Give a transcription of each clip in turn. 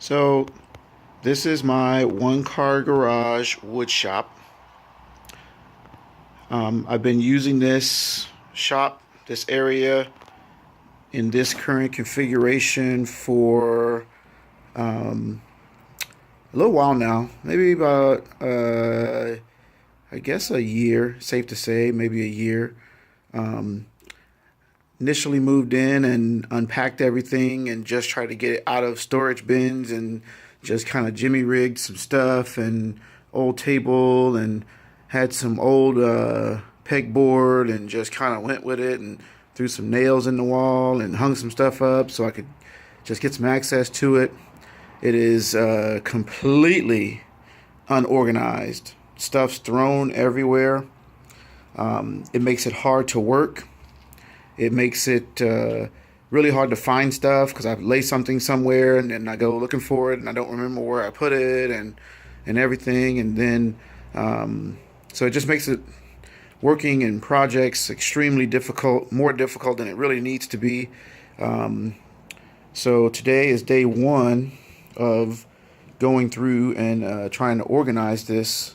So this is my one car garage wood shop. I've been using this shop, this area in this current configuration for a little while now, maybe about I guess a year, safe to say, maybe a year. Um, Initially moved in and unpacked everything and just tried to get it out of storage bins and just kind of jimmy rigged some stuff and old table and had some old pegboard and just kind of went with it and threw some nails in the wall and hung some stuff up so I could just get some access to it. It is completely unorganized. Stuff's thrown everywhere. It makes it hard to work. It makes it really hard to find stuff because I lay something somewhere and then I go looking for it and I don't remember where I put it and everything. And then so it just makes it working in projects extremely difficult, more difficult than it really needs to be. So today is day one of going through and trying to organize this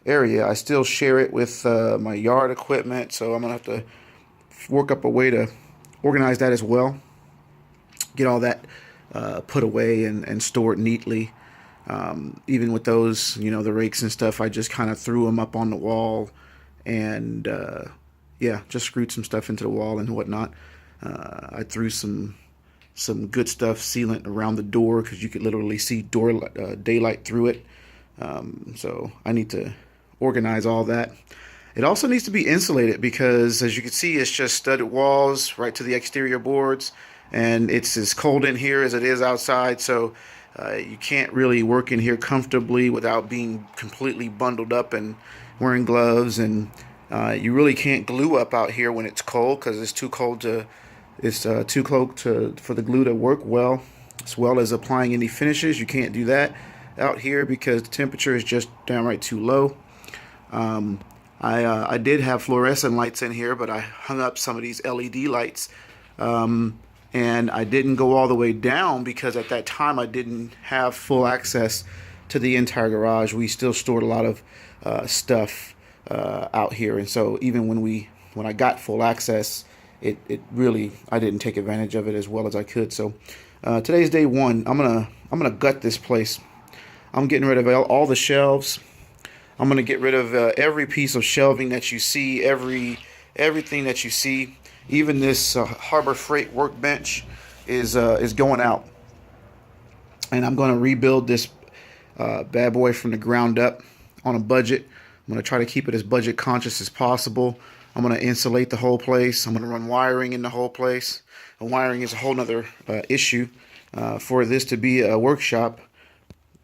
area. I still share it with my yard equipment, so I'm gonna have to work up a way to organize that as well. Get all that put away and stored neatly. Even with those, the rakes and stuff, I just kind of threw them up on the wall and yeah, just screwed some stuff into the wall and whatnot. I threw some good stuff sealant around the door because you could literally see daylight through it. So I need to organize all that. It also needs to be insulated because, as you can see, it's just studded walls right to the exterior boards, and it's as cold in here as it is outside, so you can't really work in here comfortably without being completely bundled up and wearing gloves, and you really can't glue up out here when it's cold because it's too cold for the glue to work well, as well as applying any finishes. You can't do that out here because the temperature is just downright too low. I did have fluorescent lights in here, but I hung up some of these LED lights, and I didn't go all the way down because at that time I didn't have full access to the entire garage. We still stored a lot of stuff out here, and so even when I got full access, it really, I didn't take advantage of it as well as I could. So today's day one. I'm gonna gut this place. I'm getting rid of all the shelves. I'm going to get rid of every piece of shelving that you see, everything that you see. Even this Harbor Freight workbench is going out. And I'm going to rebuild this bad boy from the ground up on a budget. I'm going to try to keep it as budget conscious as possible. I'm going to insulate the whole place. I'm going to run wiring in the whole place. And wiring is a whole nother issue. For this to be a workshop,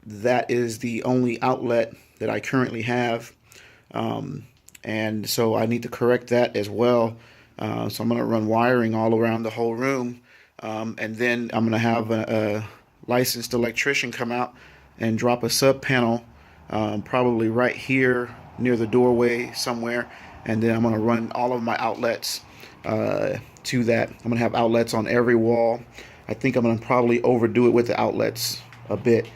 that is the only outlet that I currently have, and so I need to correct that as well. So I'm going to run wiring all around the whole room, and then I'm going to have a licensed electrician come out and drop a sub panel, probably right here near the doorway somewhere, and then I'm going to run all of my outlets to that. I'm going to have outlets on every wall. I think I'm going to probably overdo it with the outlets a bit.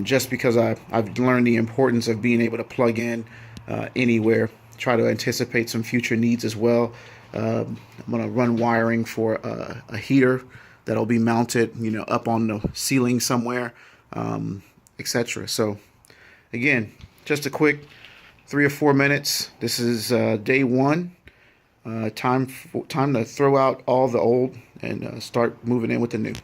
Just because I've learned the importance of being able to plug in anywhere, try to anticipate some future needs as well. I'm going to run wiring for a heater that'll be mounted, up on the ceiling somewhere, etc. So again, just a quick 3 or 4 minutes. This is day one. Time to throw out all the old and start moving in with the new.